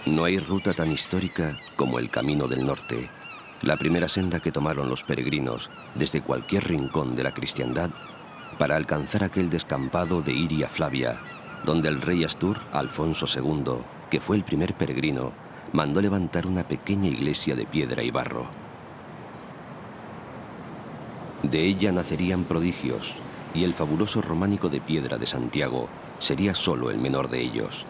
No hay ruta tan histórica como el Camino del Norte, la primera senda que tomaron los peregrinos desde cualquier rincón de la cristiandad para alcanzar aquel descampado de Iria Flavia, donde el rey Astur, Alfonso II, que fue el primer peregrino, mandó levantar una pequeña iglesia de piedra y barro. De ella nacerían prodigios, y el fabuloso románico de piedra de Santiago sería solo el menor de ellos.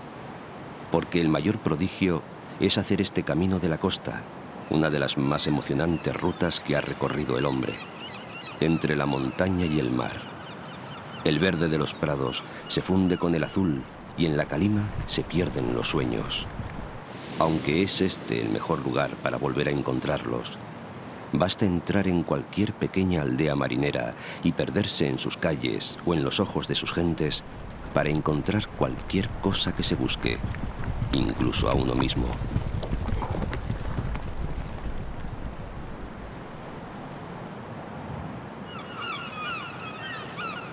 Porque el mayor prodigio es hacer este camino de la costa, una de las más emocionantes rutas que ha recorrido el hombre, entre la montaña y el mar. El verde de los prados se funde con el azul y en la calima se pierden los sueños. Aunque es este el mejor lugar para volver a encontrarlos, basta entrar en cualquier pequeña aldea marinera y perderse en sus calles o en los ojos de sus gentes para encontrar cualquier cosa que se busque, incluso a uno mismo.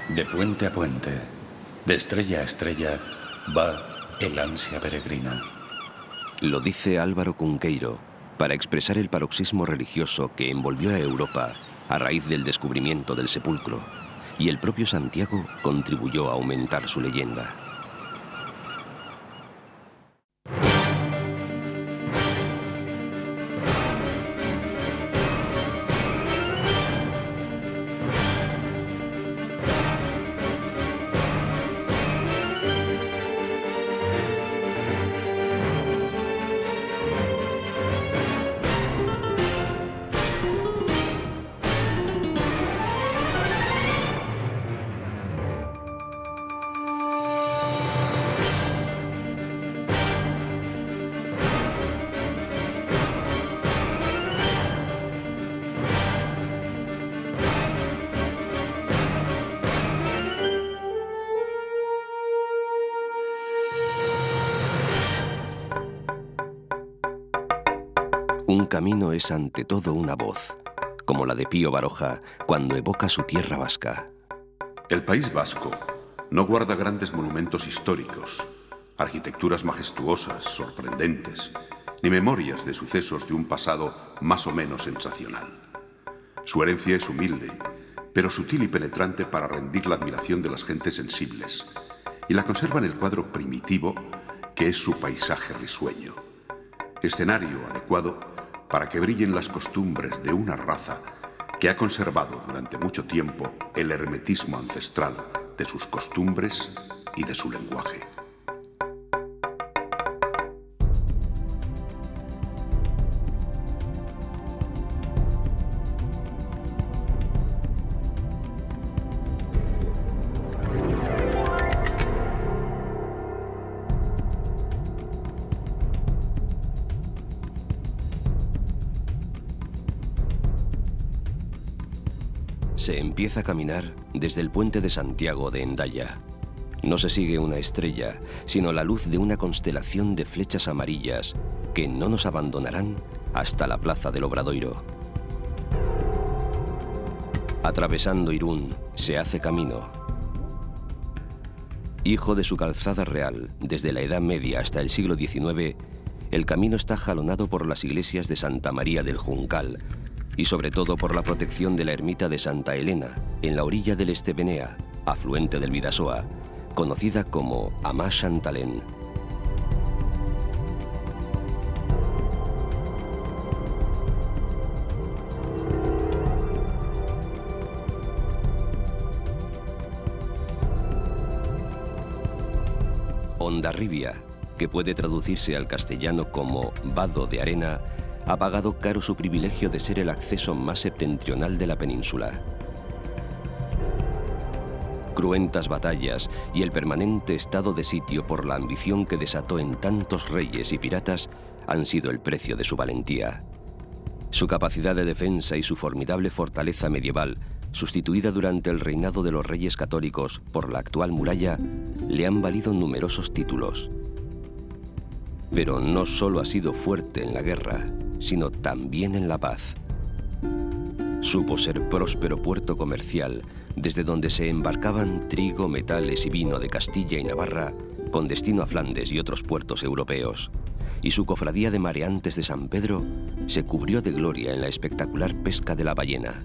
De puente a puente, de estrella a estrella, va el ansia peregrina. Lo dice Álvaro Cunqueiro para expresar el paroxismo religioso que envolvió a Europa a raíz del descubrimiento del sepulcro, y el propio Santiago contribuyó a aumentar su leyenda. Un camino es ante todo una voz, como la de Pío Baroja cuando evoca su tierra vasca. El País Vasco no guarda grandes monumentos históricos, arquitecturas majestuosas, sorprendentes, ni memorias de sucesos de un pasado más o menos sensacional. Su herencia es humilde, pero sutil y penetrante para rendir la admiración de las gentes sensibles, y la conserva en el cuadro primitivo que es su paisaje risueño, escenario adecuado para que brillen las costumbres de una raza que ha conservado durante mucho tiempo el hermetismo ancestral de sus costumbres y de su lenguaje. Se empieza a caminar desde el puente de Santiago de Hendaya. No se sigue una estrella, sino la luz de una constelación de flechas amarillas que no nos abandonarán hasta la plaza del Obradoiro. Atravesando Irún, se hace camino. Hijo de su calzada real, desde la Edad Media hasta el siglo XIX, el camino está jalonado por las iglesias de Santa María del Juncal, y sobre todo por la protección de la ermita de Santa Elena, en la orilla del Estebenea, afluente del Bidasoa, conocida como Amá Xantalén. Hondarribia, que puede traducirse al castellano como vado de arena, ha pagado caro su privilegio de ser el acceso más septentrional de la península. Cruentas batallas y el permanente estado de sitio por la ambición que desató en tantos reyes y piratas han sido el precio de su valentía. Su capacidad de defensa y su formidable fortaleza medieval, sustituida durante el reinado de los reyes católicos por la actual muralla, le han valido numerosos títulos. Pero no solo ha sido fuerte en la guerra, sino también en la paz. Supo ser próspero puerto comercial, desde donde se embarcaban trigo, metales y vino de Castilla y Navarra, con destino a Flandes y otros puertos europeos, y su cofradía de mareantes de San Pedro se cubrió de gloria en la espectacular pesca de la ballena.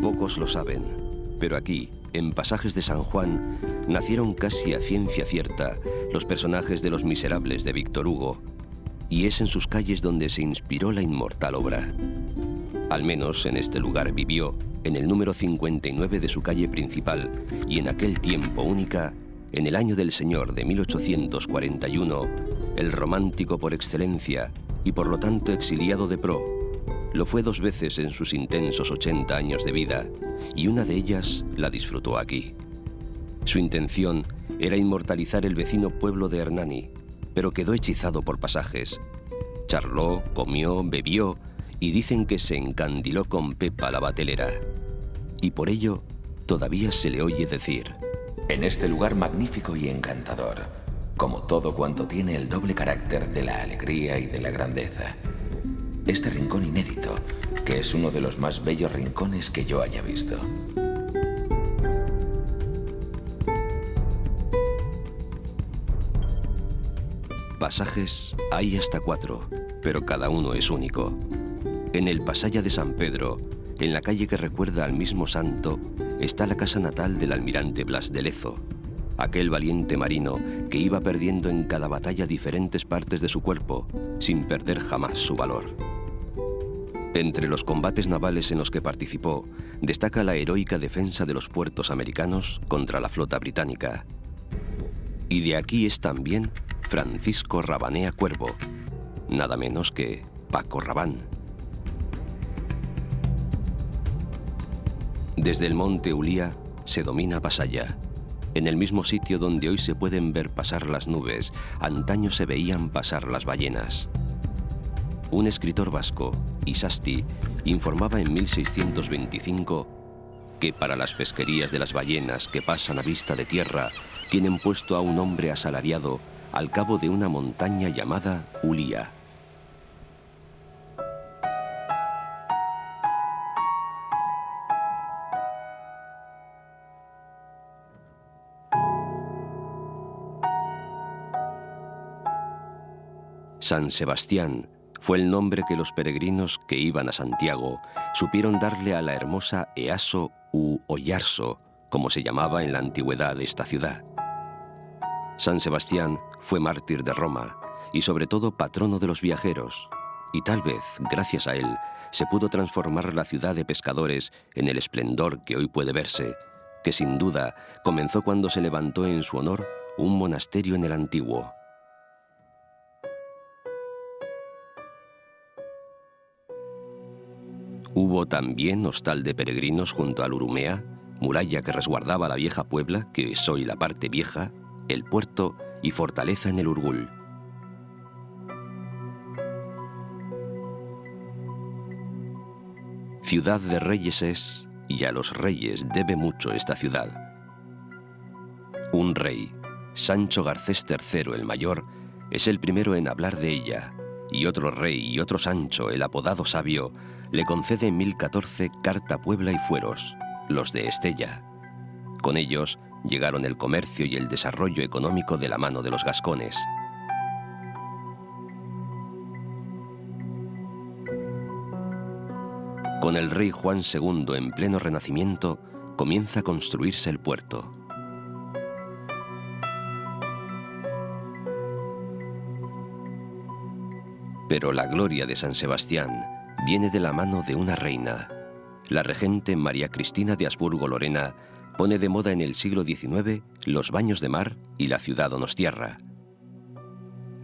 Pocos lo saben, pero aquí, en Pasajes de San Juan, nacieron casi a ciencia cierta los personajes de Los Miserables de Víctor Hugo, y es en sus calles donde se inspiró la inmortal obra. Al menos en este lugar vivió, en el número 59 de su calle principal, y en aquel tiempo única, en el año del Señor de 1841, el romántico por excelencia y por lo tanto exiliado de pro. Lo fue 2 veces en sus intensos 80 años de vida, y una de ellas la disfrutó aquí. Su intención era inmortalizar el vecino pueblo de Hernani, pero quedó hechizado por Pasajes. Charló, comió, bebió, y dicen que se encandiló con Pepa la batelera. Y por ello, todavía se le oye decir: en este lugar magnífico y encantador, como todo cuanto tiene el doble carácter de la alegría y de la grandeza. Este rincón inédito, que es uno de los más bellos rincones que yo haya visto. Pasajes hay hasta 4, pero cada uno es único. En el Pasalla de San Pedro, en la calle que recuerda al mismo santo, está la casa natal del almirante Blas de Lezo, aquel valiente marino que iba perdiendo en cada batalla diferentes partes de su cuerpo, sin perder jamás su valor. Entre los combates navales en los que participó, destaca la heroica defensa de los puertos americanos contra la flota británica. Y de aquí es también Francisco Rabanea Cuervo, nada menos que Paco Rabán. Desde el monte Ulía se domina Pasalla. En el mismo sitio donde hoy se pueden ver pasar las nubes, antaño se veían pasar las ballenas. Un escritor vasco, Isasti, informaba en 1625 que para las pesquerías de las ballenas que pasan a vista de tierra tienen puesto a un hombre asalariado al cabo de una montaña llamada Ulía. San Sebastián fue el nombre que los peregrinos que iban a Santiago supieron darle a la hermosa Easo u Oyarso, como se llamaba en la antigüedad esta ciudad. San Sebastián fue mártir de Roma y sobre todo patrono de los viajeros, y tal vez, gracias a él, se pudo transformar la ciudad de pescadores en el esplendor que hoy puede verse, que sin duda comenzó cuando se levantó en su honor un monasterio en el antiguo. Hubo también hostal de peregrinos junto al Urumea, muralla que resguardaba la vieja Puebla, que es hoy la parte vieja, el puerto y fortaleza en el Urgul. Ciudad de reyes es, y a los reyes debe mucho esta ciudad. Un rey, Sancho Garcés III el Mayor, es el primero en hablar de ella, y otro rey y otro Sancho, el apodado Sabio, le concede en 1014 Carta Puebla y Fueros, los de Estella. Con ellos llegaron el comercio y el desarrollo económico de la mano de los gascones. Con el rey Juan II en pleno renacimiento, comienza a construirse el puerto. Pero la gloria de San Sebastián viene de la mano de una reina. La regente María Cristina de Habsburgo-Lorena pone de moda en el siglo XIX los baños de mar y la ciudad donostiarra.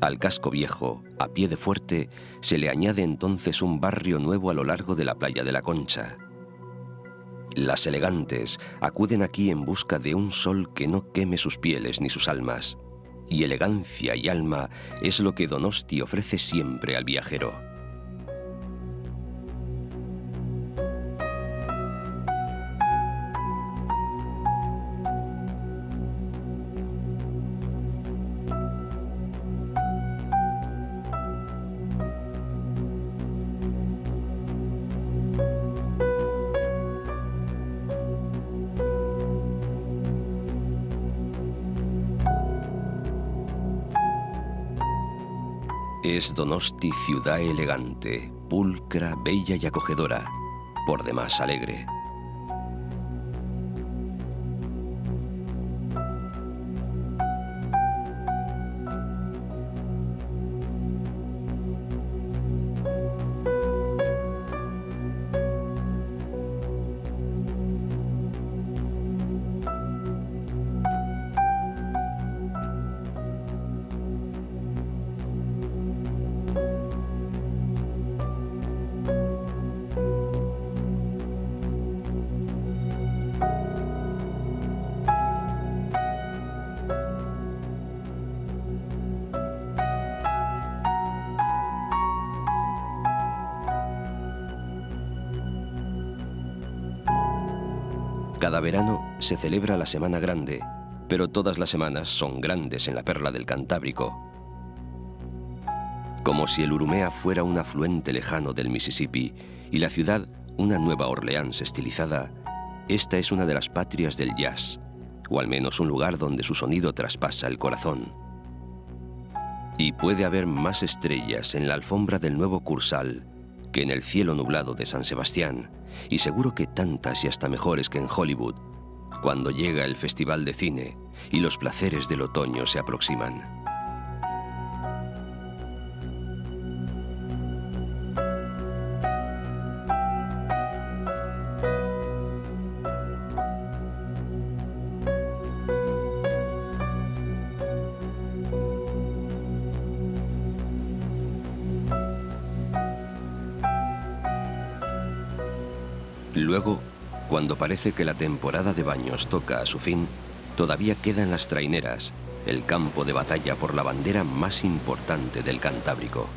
Al casco viejo, a pie de fuerte, se le añade entonces un barrio nuevo a lo largo de la playa de la Concha. Las elegantes acuden aquí en busca de un sol que no queme sus pieles ni sus almas. y elegancia y alma es lo que Donosti ofrece siempre al viajero. Es Donosti ciudad elegante, pulcra, bella y acogedora, por demás alegre. Cada verano se celebra la Semana Grande, pero todas las semanas son grandes en la perla del Cantábrico. Como si el Urumea fuera un afluente lejano del Mississippi y la ciudad una Nueva Orleans estilizada, esta es una de las patrias del jazz, o al menos un lugar donde su sonido traspasa el corazón. Y puede haber más estrellas en la alfombra del nuevo Kursaal que en el cielo nublado de San Sebastián, y seguro que tantas y hasta mejores que en Hollywood, cuando llega el Festival de Cine y los placeres del otoño se aproximan. Luego, cuando parece que la temporada de baños toca a su fin, todavía quedan las traineras, el campo de batalla por la bandera más importante del Cantábrico.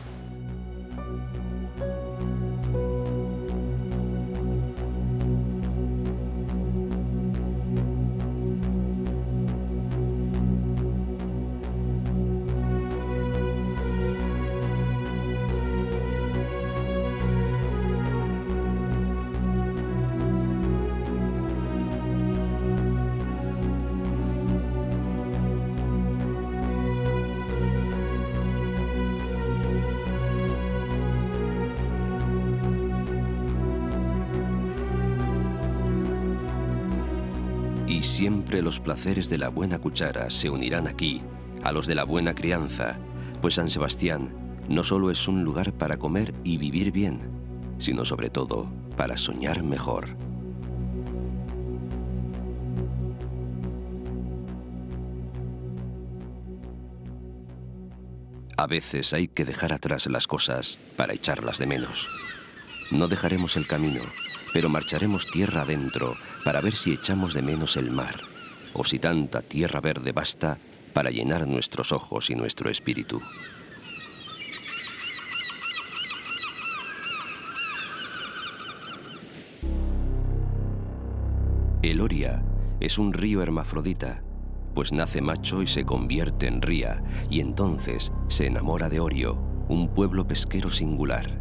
Y siempre los placeres de la buena cuchara se unirán aquí a los de la buena crianza, pues San Sebastián no solo es un lugar para comer y vivir bien, sino sobre todo para soñar mejor. A veces hay que dejar atrás las cosas para echarlas de menos. No dejaremos el camino, pero marcharemos tierra adentro para ver si echamos de menos el mar, o si tanta tierra verde basta para llenar nuestros ojos y nuestro espíritu. El Oria es un río hermafrodita, pues nace macho y se convierte en ría, y entonces se enamora de Orio, un pueblo pesquero singular.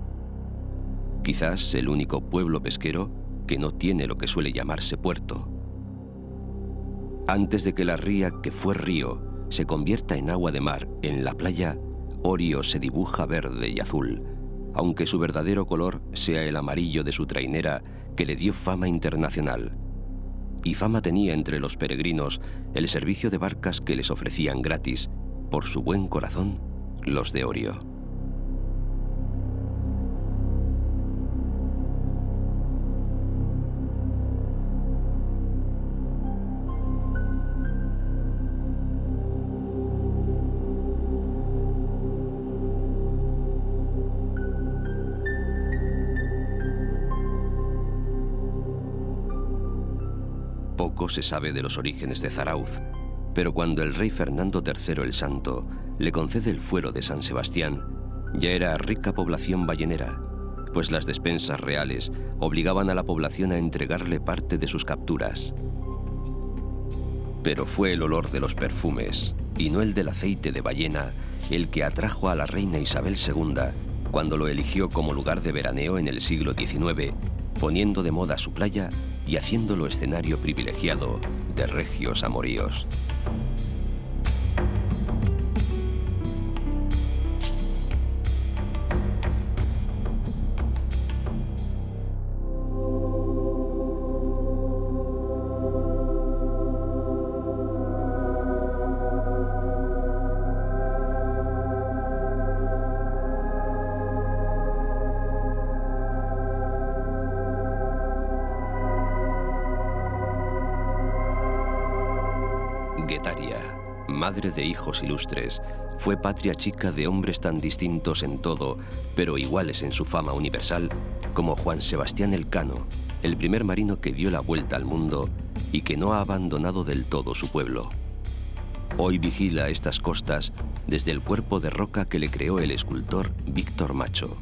Quizás el único pueblo pesquero que no tiene lo que suele llamarse puerto. Antes de que la ría que fue río se convierta en agua de mar en la playa, Orio se dibuja verde y azul, aunque su verdadero color sea el amarillo de su trainera que le dio fama internacional. Y fama tenía entre los peregrinos el servicio de barcas que les ofrecían gratis, por su buen corazón, los de Orio. Poco se sabe de los orígenes de Zarauz, Pero cuando el rey Fernando III el Santo le concede el fuero de San Sebastián, ya era rica población ballenera, pues las despensas reales obligaban a la población a entregarle parte de sus capturas. Pero fue el olor de los perfumes, y no el del aceite de ballena, el que atrajo a la reina Isabel II cuando lo eligió como lugar de veraneo en el siglo XIX, poniendo de moda su playa y haciéndolo escenario privilegiado de regios amoríos. Guetaria, madre de hijos ilustres, fue patria chica de hombres tan distintos en todo, pero iguales en su fama universal, como Juan Sebastián Elcano, el primer marino que dio la vuelta al mundo y que no ha abandonado del todo su pueblo. Hoy vigila estas costas desde el cuerpo de roca que le creó el escultor Víctor Macho.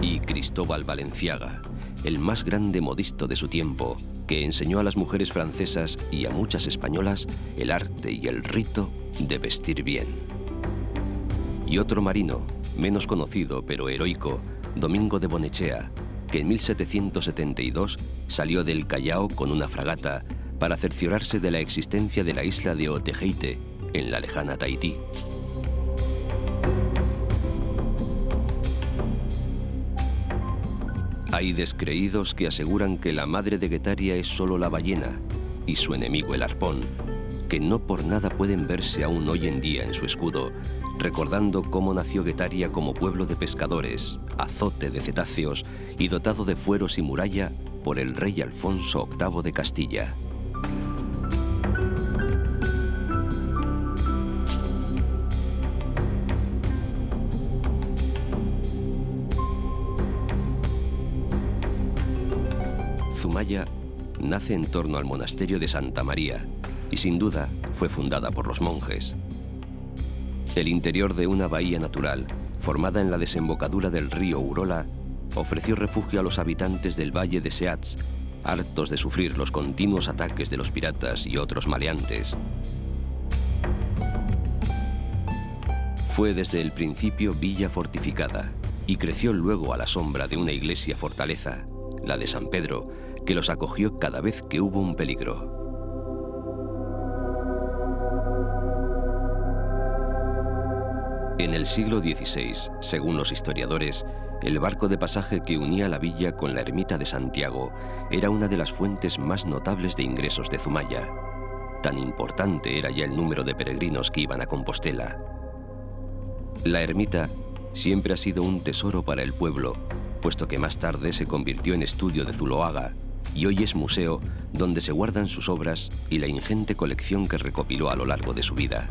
Y Cristóbal Valenciaga, el más grande modisto de su tiempo, que enseñó a las mujeres francesas y a muchas españolas el arte y el rito de vestir bien. Y otro marino, menos conocido pero heroico, Domingo de Bonechea, que en 1772 salió del Callao con una fragata para cerciorarse de la existencia de la isla de Otaheite, en la lejana Tahití. Hay descreídos que aseguran que la madre de Guetaria es solo la ballena y su enemigo el arpón, que no por nada pueden verse aún hoy en día en su escudo, recordando cómo nació Guetaria como pueblo de pescadores, azote de cetáceos y dotado de fueros y muralla por el rey Alfonso VIII de Castilla. Zumaya nace en torno al monasterio de Santa María y sin duda fue fundada por los monjes. El interior de una bahía natural, formada en la desembocadura del río Urola, ofreció refugio a los habitantes del valle de Seats, hartos de sufrir los continuos ataques de los piratas y otros maleantes. Fue desde el principio villa fortificada y creció luego a la sombra de una iglesia fortaleza, la de San Pedro, que los acogió cada vez que hubo un peligro. En el siglo XVI, según los historiadores, el barco de pasaje que unía la villa con la ermita de Santiago era una de las fuentes más notables de ingresos de Zumaya. Tan importante era ya el número de peregrinos que iban a Compostela. La ermita siempre ha sido un tesoro para el pueblo, puesto que más tarde se convirtió en estudio de Zuloaga y hoy es museo donde se guardan sus obras y la ingente colección que recopiló a lo largo de su vida.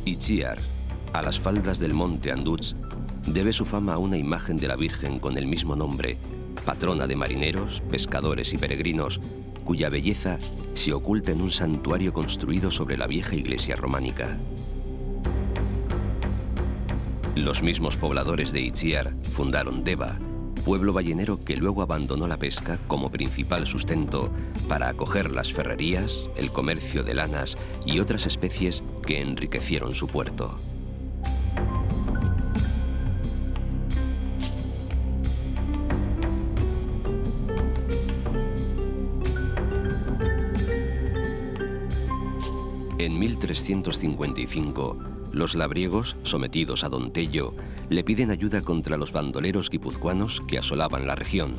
Itziar, a las faldas del monte Anduz, debe su fama a una imagen de la Virgen con el mismo nombre, patrona de marineros, pescadores y peregrinos, cuya belleza se oculta en un santuario construido sobre la vieja iglesia románica. Los mismos pobladores de Itziar fundaron Deva, pueblo ballenero que luego abandonó la pesca como principal sustento para acoger las ferrerías, el comercio de lanas y otras especies que enriquecieron su puerto. En 1355, los labriegos, sometidos a Don Tello, le piden ayuda contra los bandoleros guipuzcoanos que asolaban la región,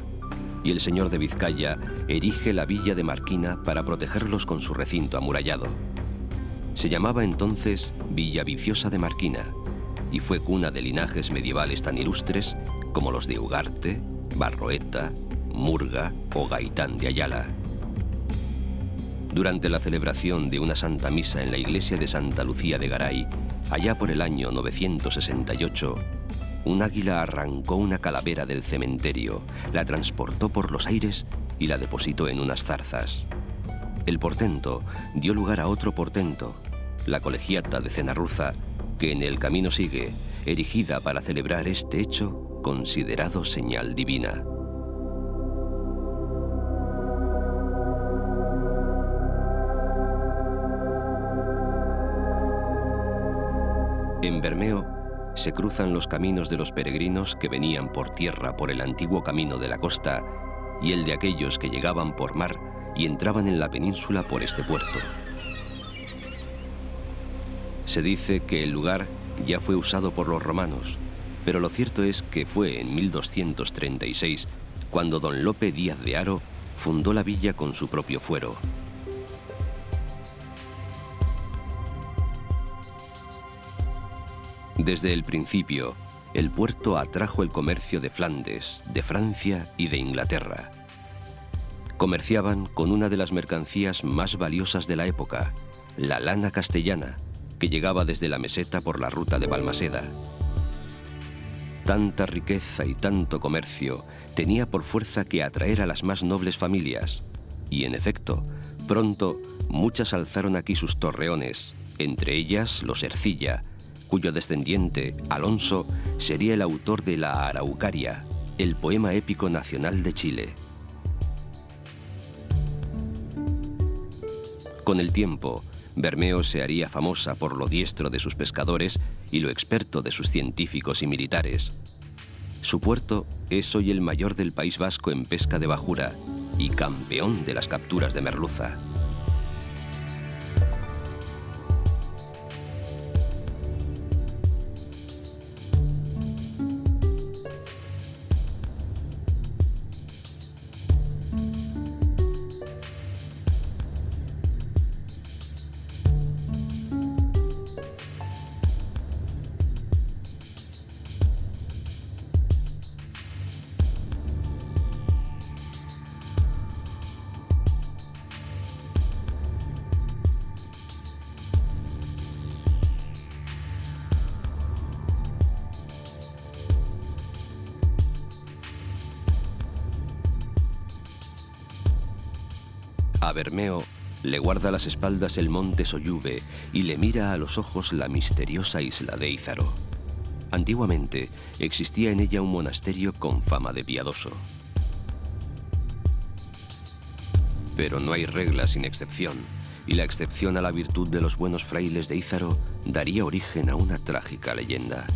y el señor de Vizcaya erige la villa de Marquina para protegerlos con su recinto amurallado. Se llamaba entonces Villa Viciosa de Marquina, y fue cuna de linajes medievales tan ilustres como los de Ugarte, Barroeta, Murga o Gaitán de Ayala. Durante la celebración de una Santa Misa en la iglesia de Santa Lucía de Garay, allá por el año 968, un águila arrancó una calavera del cementerio, la transportó por los aires y la depositó en unas zarzas. El portento dio lugar a otro portento, la colegiata de Cenarruza, que en el camino sigue, erigida para celebrar este hecho considerado señal divina. En Bermeo se cruzan los caminos de los peregrinos que venían por tierra por el antiguo camino de la costa y el de aquellos que llegaban por mar y entraban en la península por este puerto. Se dice que el lugar ya fue usado por los romanos, pero lo cierto es que fue en 1236 cuando don Lope Díaz de Haro fundó la villa con su propio fuero. Desde el principio, el puerto atrajo el comercio de Flandes, de Francia y de Inglaterra. Comerciaban con una de las mercancías más valiosas de la época, la lana castellana, que llegaba desde la meseta por la ruta de Balmaseda. Tanta riqueza y tanto comercio tenía por fuerza que atraer a las más nobles familias, y en efecto, pronto muchas alzaron aquí sus torreones, entre ellas los Ercilla, cuyo descendiente, Alonso, sería el autor de la Araucaria, el poema épico nacional de Chile. Con el tiempo, Bermeo se haría famosa por lo diestro de sus pescadores y lo experto de sus científicos y militares. Su puerto es hoy el mayor del País Vasco en pesca de bajura y campeón de las capturas de merluza. A Bermeo le guarda las espaldas el monte Soyuve y le mira a los ojos la misteriosa isla de Ízaro. Antiguamente existía en ella un monasterio con fama de piadoso. Pero no hay regla sin excepción, y la excepción a la virtud de los buenos frailes de Ízaro daría origen a una trágica leyenda.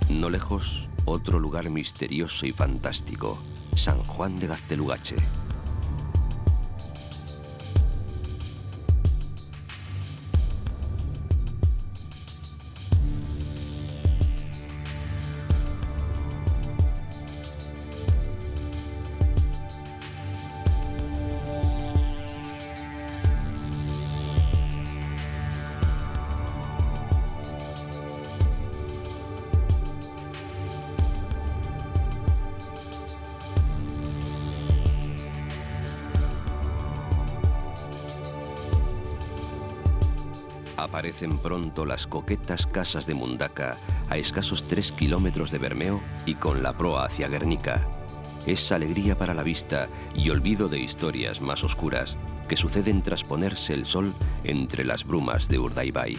No lejos, otro lugar misterioso y fantástico, San Juan de Gaztelugatxe. Aparecen pronto las coquetas casas de Mundaca, a escasos 3 kilómetros de Bermeo y con la proa hacia Guernica. Es alegría para la vista y olvido de historias más oscuras que suceden tras ponerse el sol entre las brumas de Urdaibai.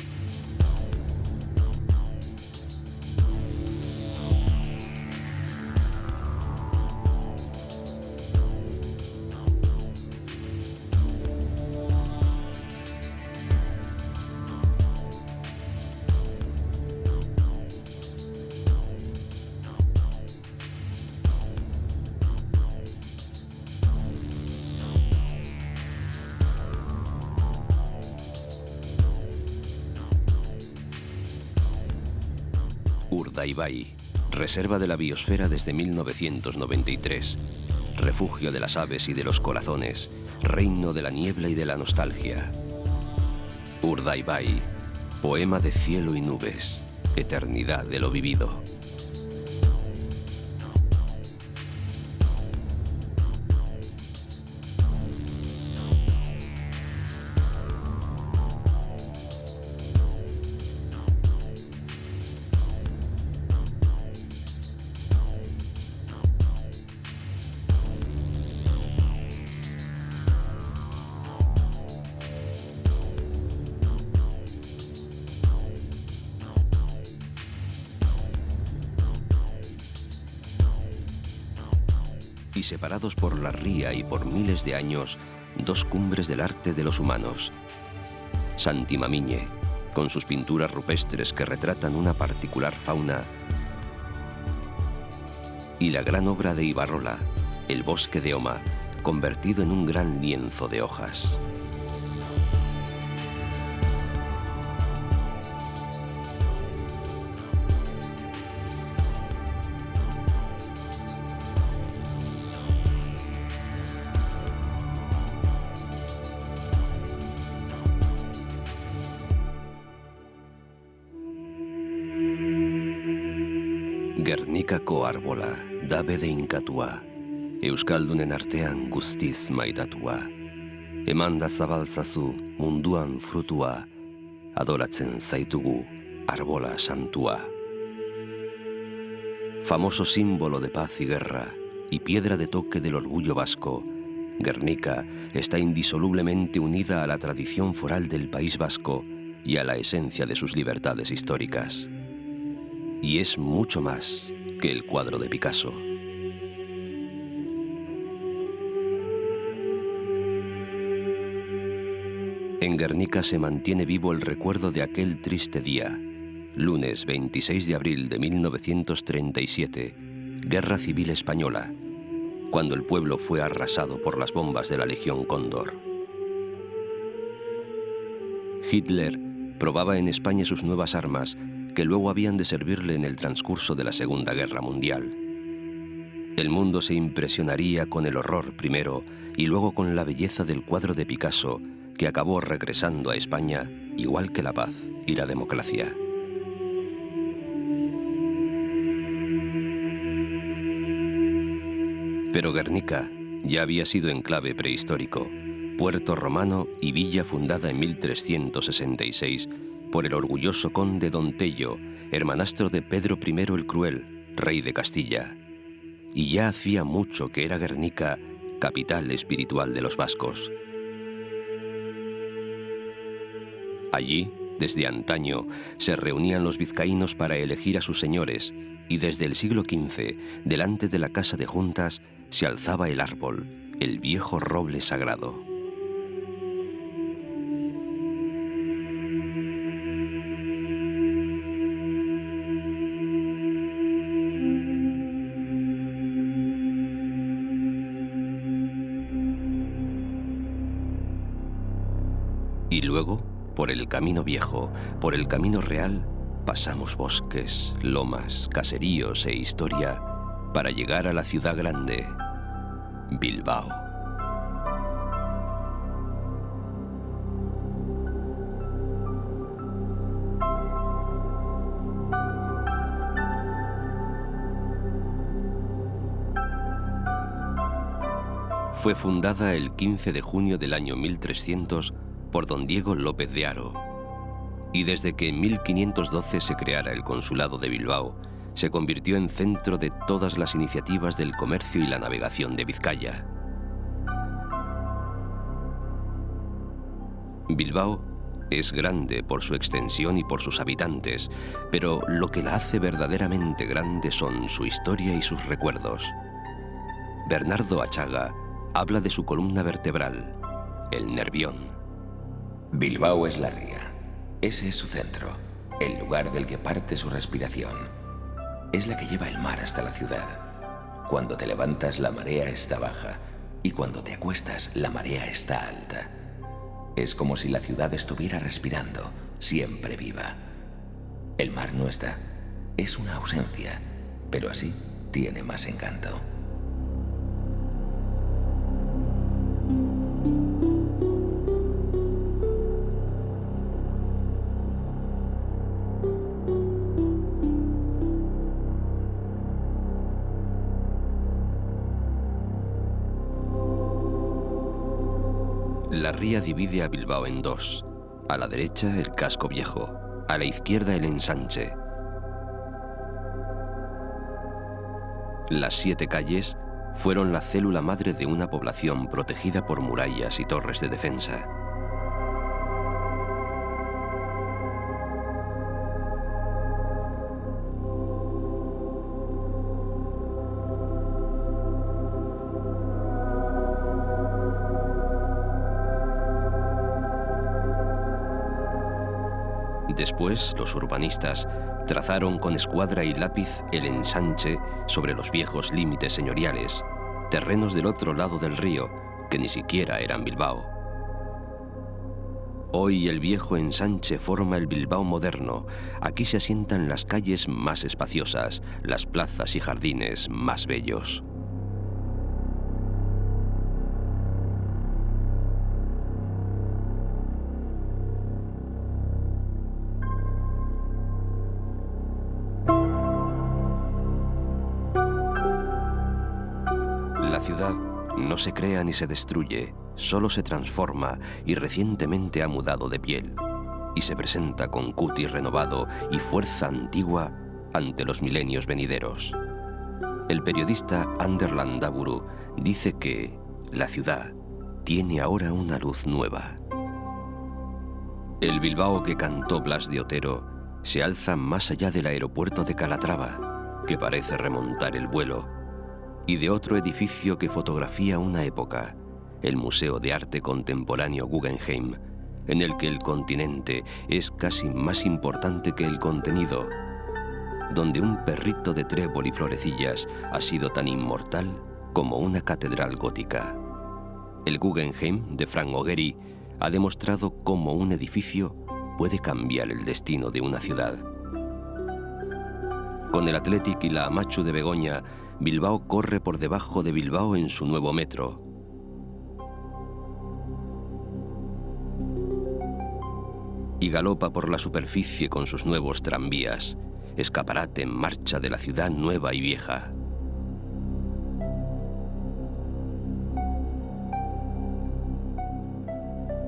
Urdaibai, reserva de la biosfera desde 1993, refugio de las aves y de los corazones, reino de la niebla y de la nostalgia. Urdaibai, Poema de cielo y nubes, eternidad de lo vivido. Y separados por la ría y por miles de años, dos cumbres del arte de los humanos. Santi Mamiñe, con sus pinturas rupestres que retratan una particular fauna, y la gran obra de Ibarrola, El bosque de Oma, convertido en un gran lienzo de hojas. Gernikako arbola, da bede inkatua, Euskaldunen artean guztiz maidatua. Emanda zabaltzazu munduan frutua, adoratzen zaitugu arbola santua. Famoso símbolo de paz y guerra, y piedra de toque del orgullo vasco, Gernika está indisolublemente unida a la tradición foral del País Vasco y a la esencia de sus libertades históricas. Y es mucho más que el cuadro de Picasso. En Gernika se mantiene vivo el recuerdo de aquel triste día, lunes 26 de abril de 1937, Guerra Civil Española, cuando el pueblo fue arrasado por las bombas de la Legión Cóndor. Hitler probaba en España sus nuevas armas, que luego habían de servirle en el transcurso de la Segunda Guerra Mundial. El mundo se impresionaría con el horror primero y luego con la belleza del cuadro de Picasso, que acabó regresando a España, igual que la paz y la democracia. Pero Gernika ya había sido enclave prehistórico, puerto romano y villa fundada en 1366 por el orgulloso conde Don Tello, hermanastro de Pedro I el Cruel, rey de Castilla. Y ya hacía mucho que era Gernika capital espiritual de los vascos. Allí, desde antaño, se reunían los vizcaínos para elegir a sus señores, y desde el siglo XV, delante de la casa de juntas, se alzaba el árbol, el viejo roble sagrado. Y luego, por el camino viejo, por el camino real, pasamos bosques, lomas, caseríos e historia para llegar a la ciudad grande, Bilbao. Fue fundada el 15 de junio del año 1300 por don Diego López de Haro, y desde que en 1512 se creara el Consulado de Bilbao, se convirtió en centro de todas las iniciativas del comercio y la navegación de Vizcaya. Bilbao es grande por su extensión y por sus habitantes, pero lo que la hace verdaderamente grande son su historia y sus recuerdos. Bernardo Achaga habla de su columna vertebral, el Nervión. Bilbao es la ría. Ese es su centro, el lugar del que parte su respiración. Es la que lleva el mar hasta la ciudad. Cuando te levantas, la marea está baja, y cuando te acuestas, la marea está alta. Es como si la ciudad estuviera respirando, siempre viva. El mar no está, es una ausencia, pero así tiene más encanto. La ría divide a Bilbao en dos. A la derecha, el casco viejo. A la izquierda, el ensanche. Las 7 calles fueron la célula madre de una población protegida por murallas y torres de defensa. Después, los urbanistas trazaron con escuadra y lápiz el ensanche sobre los viejos límites señoriales, terrenos del otro lado del río, que ni siquiera eran Bilbao. Hoy el viejo ensanche forma el Bilbao moderno. Aquí se asientan las calles más espaciosas, las plazas y jardines más bellos. La ciudad no se crea ni se destruye, solo se transforma y recientemente ha mudado de piel y se presenta con cutis renovado y fuerza antigua ante los milenios venideros. El periodista Ander Landaburu dice que la ciudad tiene ahora una luz nueva. El Bilbao que cantó Blas de Otero se alza más allá del aeropuerto de Calatrava, que parece remontar el vuelo, y de otro edificio que fotografía una época, el Museo de Arte Contemporáneo Guggenheim, en el que el continente es casi más importante que el contenido, donde un perrito de trébol y florecillas ha sido tan inmortal como una catedral gótica. El Guggenheim de Frank O'Gehry ha demostrado cómo un edificio puede cambiar el destino de una ciudad. Con el Athletic y la Amachu de Begoña, Bilbao corre por debajo de Bilbao en su nuevo metro. Y galopa por la superficie con sus nuevos tranvías, escaparate en marcha de la ciudad nueva y vieja.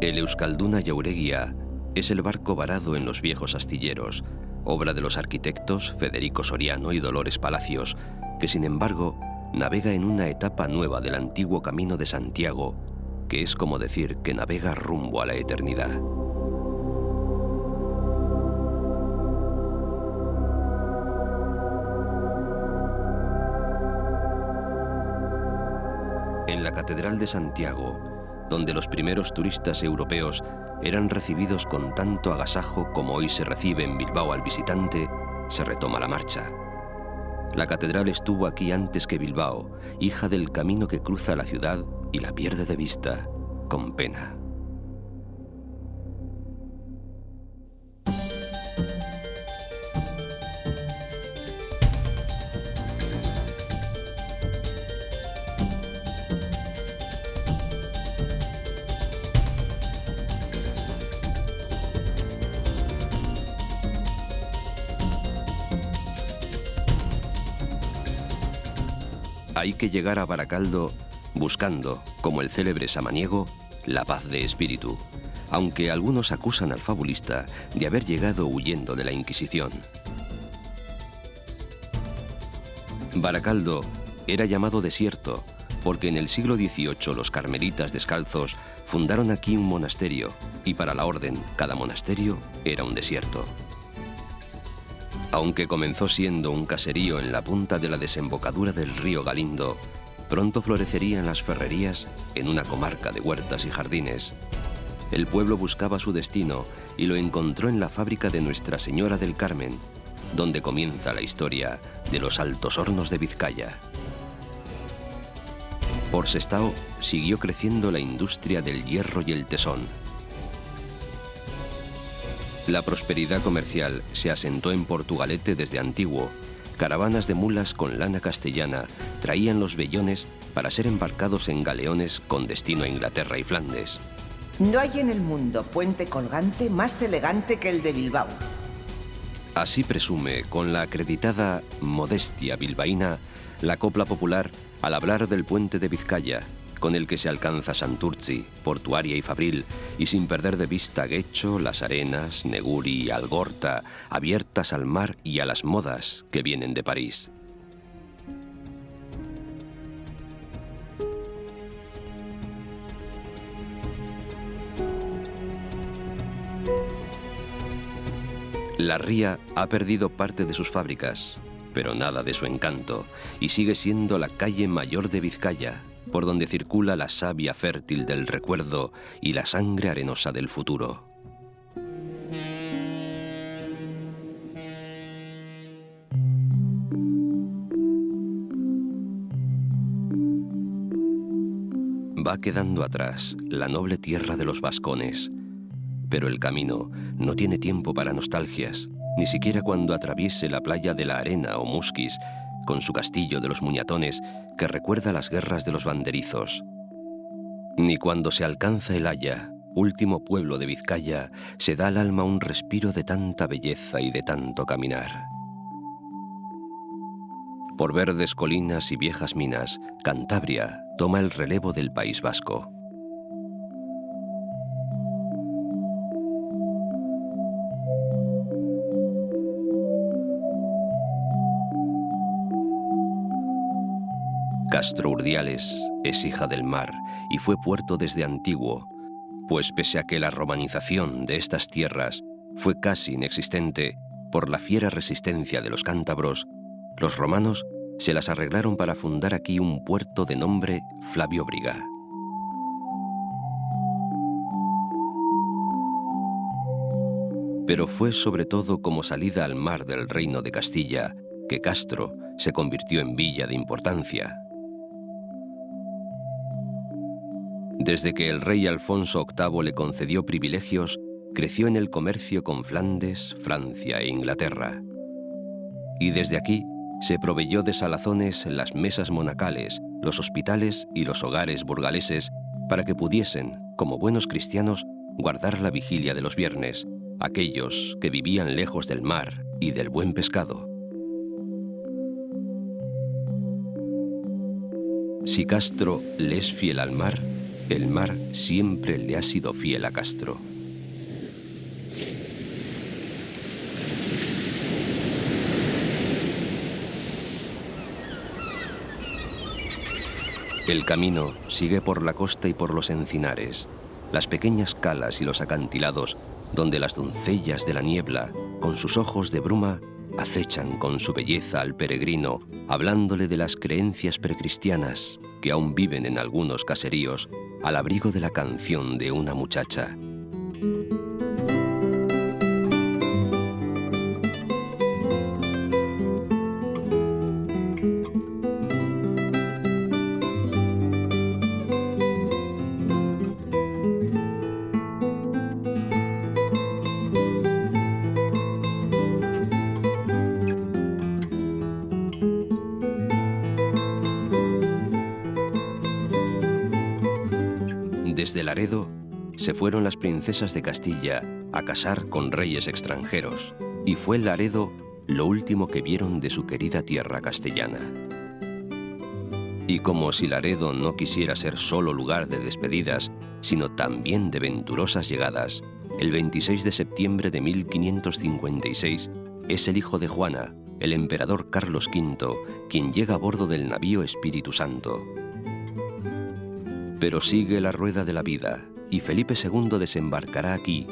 El Euskalduna Jauregia es el barco varado en los viejos astilleros, obra de los arquitectos Federico Soriano y Dolores Palacios, que sin embargo navega en una etapa nueva del antiguo Camino de Santiago, que es como decir que navega rumbo a la eternidad. En la Catedral de Santiago, donde los primeros turistas europeos eran recibidos con tanto agasajo como hoy se recibe en Bilbao al visitante, se retoma la marcha. La catedral estuvo aquí antes que Bilbao, hija del camino que cruza la ciudad y la pierde de vista, con pena. Hay que llegar a Baracaldo buscando, como el célebre Samaniego, la paz de espíritu, aunque algunos acusan al fabulista de haber llegado huyendo de la Inquisición. Baracaldo era llamado desierto porque en el siglo XVIII los carmelitas descalzos fundaron aquí un monasterio y para la orden cada monasterio era un desierto. Aunque comenzó siendo un caserío en la punta de la desembocadura del río Galindo, pronto florecerían las ferrerías en una comarca de huertas y jardines. El pueblo buscaba su destino y lo encontró en la fábrica de Nuestra Señora del Carmen, donde comienza la historia de los Altos Hornos de Vizcaya. Por Sestao siguió creciendo la industria del hierro y el tesón. La prosperidad comercial se asentó en Portugalete desde antiguo. Caravanas de mulas con lana castellana traían los vellones para ser embarcados en galeones con destino a Inglaterra y Flandes. No hay en el mundo puente colgante más elegante que el de Bilbao. Así presume, con la acreditada modestia bilbaína, la copla popular al hablar del puente de Vizcaya, con el que se alcanza Santurtzi, Portuaria y Fabril, y sin perder de vista Guecho, Las Arenas, Neguri y Algorta, abiertas al mar y a las modas que vienen de París. La ría ha perdido parte de sus fábricas, pero nada de su encanto, y sigue siendo la calle mayor de Vizcaya, por donde circula la savia fértil del recuerdo y la sangre arenosa del futuro. Va quedando atrás la noble tierra de los vascones, pero el camino no tiene tiempo para nostalgias, ni siquiera cuando atraviese la playa de la Arena o Musquis, con su castillo de los Muñatones que recuerda las guerras de los banderizos. Ni cuando se alcanza el Haya, último pueblo de Vizcaya, se da al alma un respiro de tanta belleza y de tanto caminar. Por verdes colinas y viejas minas, Cantabria toma el relevo del País Vasco. Castro Urdiales es hija del mar y fue puerto desde antiguo, pues pese a que la romanización de estas tierras fue casi inexistente por la fiera resistencia de los cántabros, los romanos se las arreglaron para fundar aquí un puerto de nombre Flavio Briga. Pero fue sobre todo como salida al mar del reino de Castilla que Castro se convirtió en villa de importancia. Desde que el rey Alfonso VIII le concedió privilegios, creció en el comercio con Flandes, Francia e Inglaterra. Y desde aquí se proveyó de salazones las mesas monacales, los hospitales y los hogares burgaleses para que pudiesen, como buenos cristianos, guardar la vigilia de los viernes, aquellos que vivían lejos del mar y del buen pescado. Si Castro le es fiel al mar, el mar siempre le ha sido fiel a Castro. El camino sigue por la costa y por los encinares, las pequeñas calas y los acantilados, donde las doncellas de la niebla, con sus ojos de bruma, acechan con su belleza al peregrino, hablándole de las creencias precristianas que aún viven en algunos caseríos, al abrigo de la canción de una muchacha. Desde Laredo se fueron las princesas de Castilla a casar con reyes extranjeros, y fue Laredo lo último que vieron de su querida tierra castellana. Y como si Laredo no quisiera ser solo lugar de despedidas, sino también de venturosas llegadas, el 26 de septiembre de 1556 es el hijo de Juana, el emperador Carlos V, quien llega a bordo del navío Espíritu Santo. Pero sigue la rueda de la vida y Felipe II desembarcará aquí,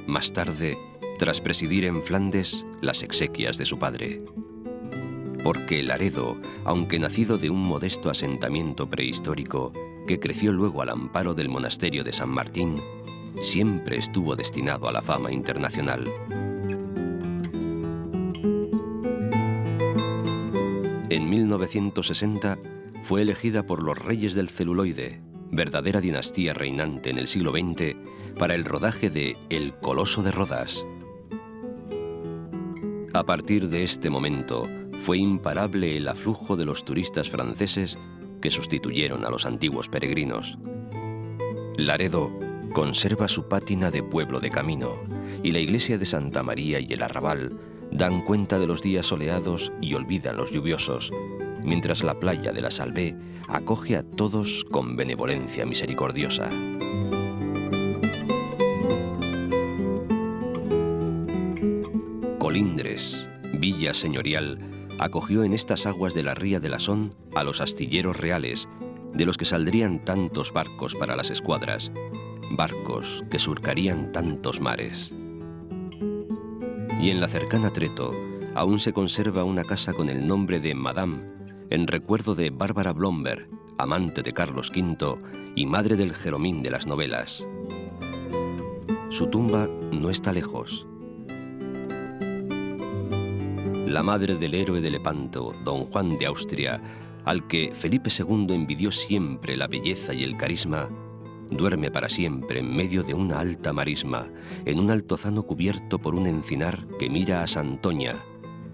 más tarde, tras presidir en Flandes las exequias de su padre. Porque Laredo, aunque nacido de un modesto asentamiento prehistórico que creció luego al amparo del monasterio de San Martín, siempre estuvo destinado a la fama internacional. En 1960 fue elegida por los reyes del celuloide, verdadera dinastía reinante en el siglo XX, para el rodaje de El Coloso de Rodas. A partir de este momento, fue imparable el aflujo de los turistas franceses que sustituyeron a los antiguos peregrinos. Laredo conserva su pátina de pueblo de camino, y la iglesia de Santa María y el arrabal dan cuenta de los días soleados y olvidan los lluviosos, mientras la playa de la Salvé acoge a todos con benevolencia misericordiosa. Colindres, villa señorial, acogió en estas aguas de la ría de la Son a los astilleros reales, de los que saldrían tantos barcos para las escuadras, barcos que surcarían tantos mares. Y en la cercana Treto aún se conserva una casa con el nombre de Madame, en recuerdo de Bárbara Blomberg, amante de Carlos V y madre del Jeromín de las novelas. Su tumba no está lejos. La madre del héroe de Lepanto, don Juan de Austria, al que Felipe II envidió siempre la belleza y el carisma, duerme para siempre en medio de una alta marisma, en un altozano cubierto por un encinar que mira a Santoña,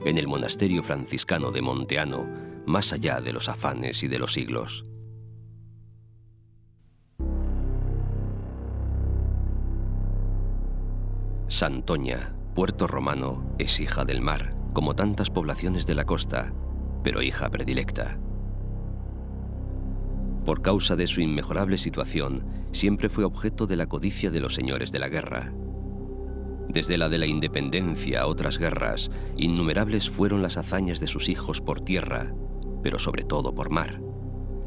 en el monasterio franciscano de Monteano, más allá de los afanes y de los siglos. Santoña, puerto romano, es hija del mar, como tantas poblaciones de la costa, pero hija predilecta. Por causa de su inmejorable situación, siempre fue objeto de la codicia de los señores de la guerra. Desde la de la independencia a otras guerras, innumerables fueron las hazañas de sus hijos por tierra, pero sobre todo por mar.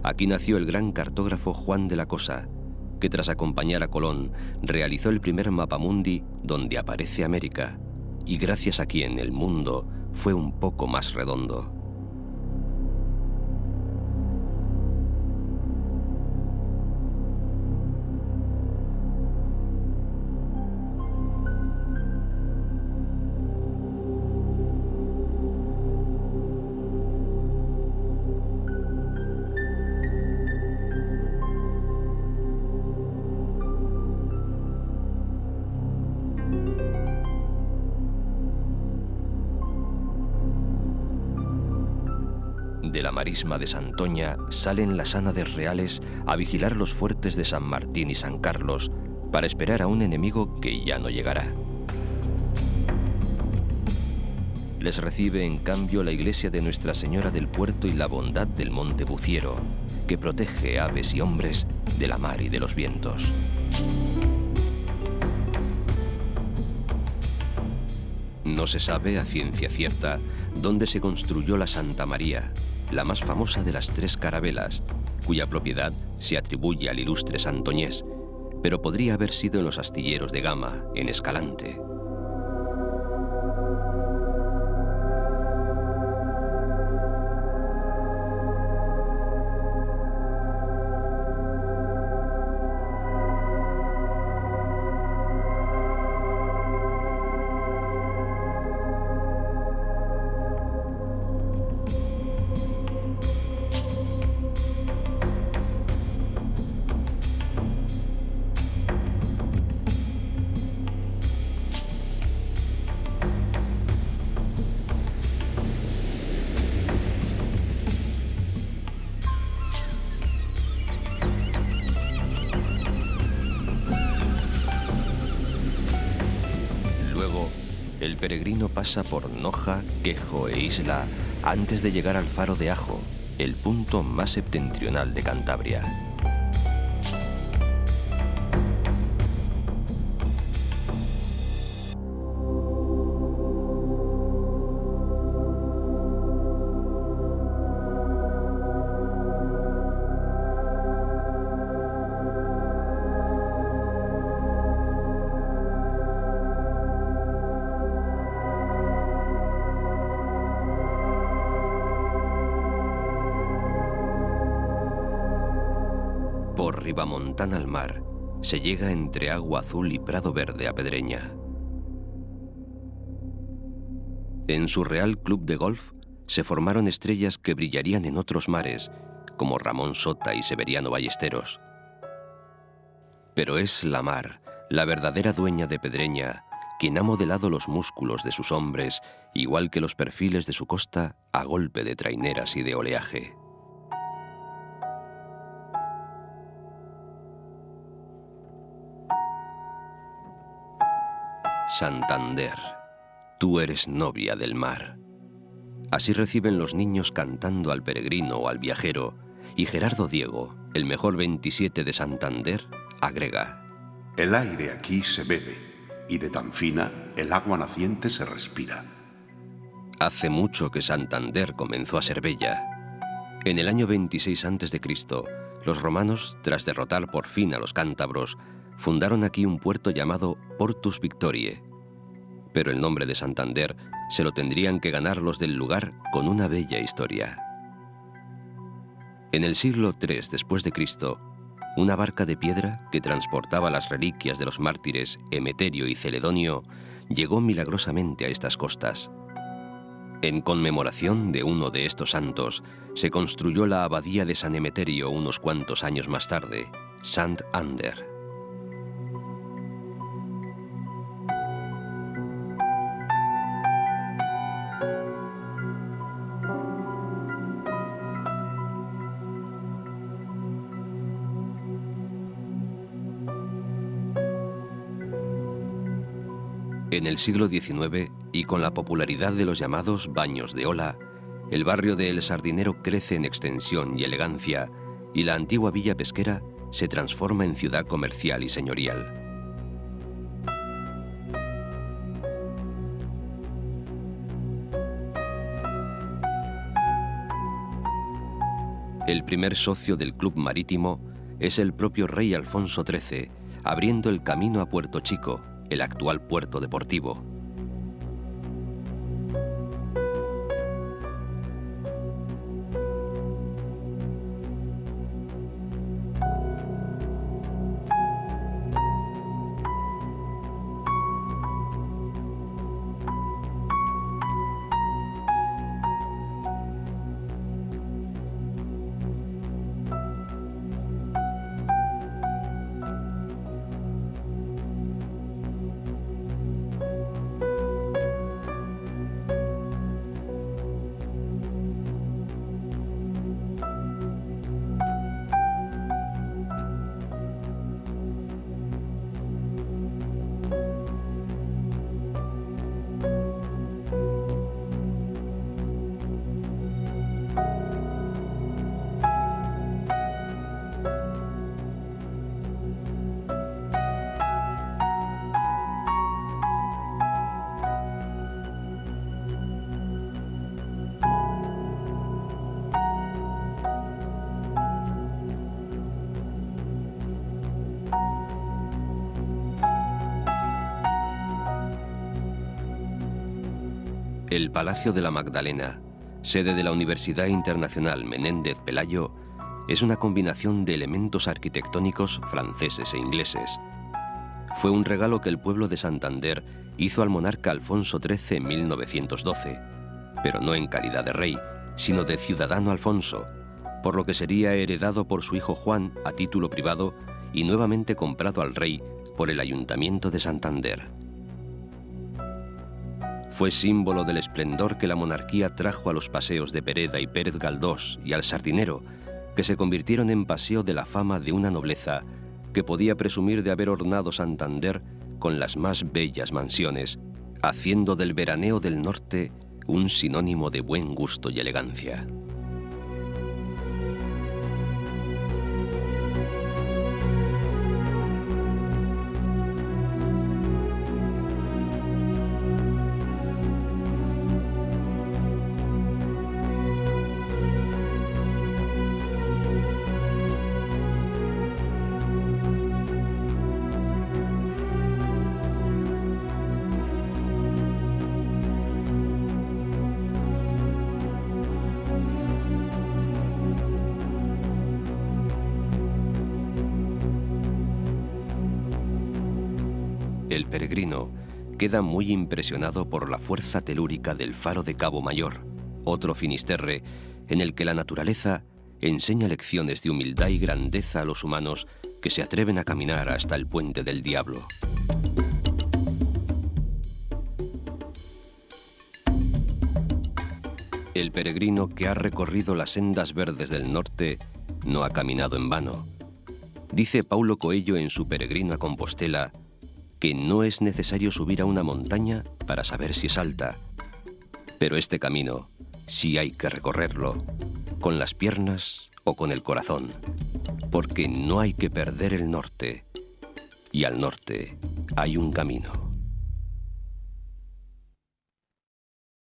Aquí nació el gran cartógrafo Juan de la Cosa, que tras acompañar a Colón, realizó el primer mapamundi donde aparece América, y gracias a quien el mundo fue un poco más redondo. De la marisma de Santoña salen las ánades reales a vigilar los fuertes de San Martín y San Carlos para esperar a un enemigo que ya no llegará. Les recibe en cambio la iglesia de Nuestra Señora del Puerto y la bondad del Monte Buciero, que protege aves y hombres de la mar y de los vientos. No se sabe a ciencia cierta dónde se construyó la Santa María, la más famosa de las tres carabelas, cuya propiedad se atribuye al ilustre santoñés, pero podría haber sido en los astilleros de Gama, en Escalante. El peregrino pasa por Noja, Quejo e Isla antes de llegar al faro de Ajo, el punto más septentrional de Cantabria. Por Ribamontana al mar, se llega entre Agua Azul y Prado Verde a Pedreña. En su Real Club de Golf se formaron estrellas que brillarían en otros mares, como Ramón Sota y Severiano Ballesteros. Pero es la mar, la verdadera dueña de Pedreña, quien ha modelado los músculos de sus hombres, igual que los perfiles de su costa, a golpe de traineras y de oleaje. Santander, tú eres novia del mar. Así reciben los niños cantando al peregrino o al viajero, y Gerardo Diego, el mejor 27 de Santander, agrega: El aire aquí se bebe, y de tan fina el agua naciente se respira. Hace mucho que Santander comenzó a ser bella. En el año 26 a.C., los romanos, tras derrotar por fin a los cántabros, fundaron aquí un puerto llamado Portus Victoriae. Pero el nombre de Santander se lo tendrían que ganar los del lugar con una bella historia. En el siglo III después de Cristo, una barca de piedra que transportaba las reliquias de los mártires Emeterio y Celedonio llegó milagrosamente a estas costas. En conmemoración de uno de estos santos, se construyó la abadía de San Emeterio unos cuantos años más tarde, Sant Ander. En el siglo XIX, y con la popularidad de los llamados baños de ola, el barrio de El Sardinero crece en extensión y elegancia, y la antigua villa pesquera se transforma en ciudad comercial y señorial. El primer socio del Club Marítimo es el propio rey Alfonso XIII, abriendo el camino a Puerto Chico, el actual puerto deportivo. El Palacio de la Magdalena, sede de la Universidad Internacional Menéndez Pelayo, es una combinación de elementos arquitectónicos franceses e ingleses. Fue un regalo que el pueblo de Santander hizo al monarca Alfonso XIII en 1912, pero no en calidad de rey, sino de ciudadano Alfonso, por lo que sería heredado por su hijo Juan a título privado y nuevamente comprado al rey por el Ayuntamiento de Santander. Fue símbolo del esplendor que la monarquía trajo a los paseos de Pereda y Pérez Galdós y al Sardinero, que se convirtieron en paseo de la fama de una nobleza que podía presumir de haber ornado Santander con las más bellas mansiones, haciendo del veraneo del norte un sinónimo de buen gusto y elegancia. El peregrino queda muy impresionado por la fuerza telúrica del faro de Cabo Mayor, otro Finisterre, en el que la naturaleza enseña lecciones de humildad y grandeza a los humanos que se atreven a caminar hasta el Puente del Diablo. El peregrino que ha recorrido las sendas verdes del norte no ha caminado en vano. Dice Paulo Coelho en su Peregrino a Compostela que no es necesario subir a una montaña para saber si es alta, pero este camino si hay que recorrerlo, con las piernas o con el corazón, porque no hay que perder el norte, y al norte hay un camino.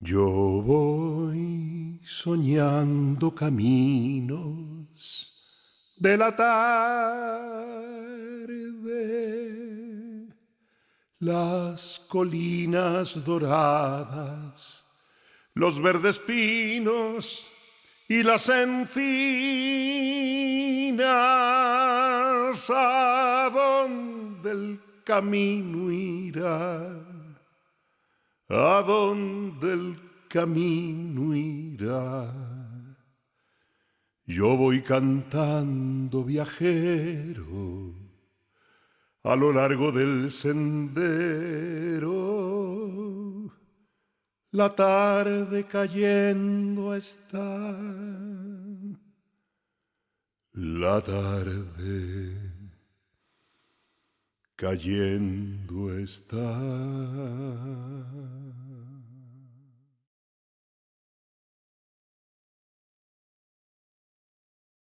Yo voy soñando caminos de la tarde, las colinas doradas, los verdes pinos y las encinas, ¿a dónde el camino irá? ¿A dónde el camino irá? Yo voy cantando viajero a lo largo del sendero. La tarde cayendo está. La tarde cayendo está.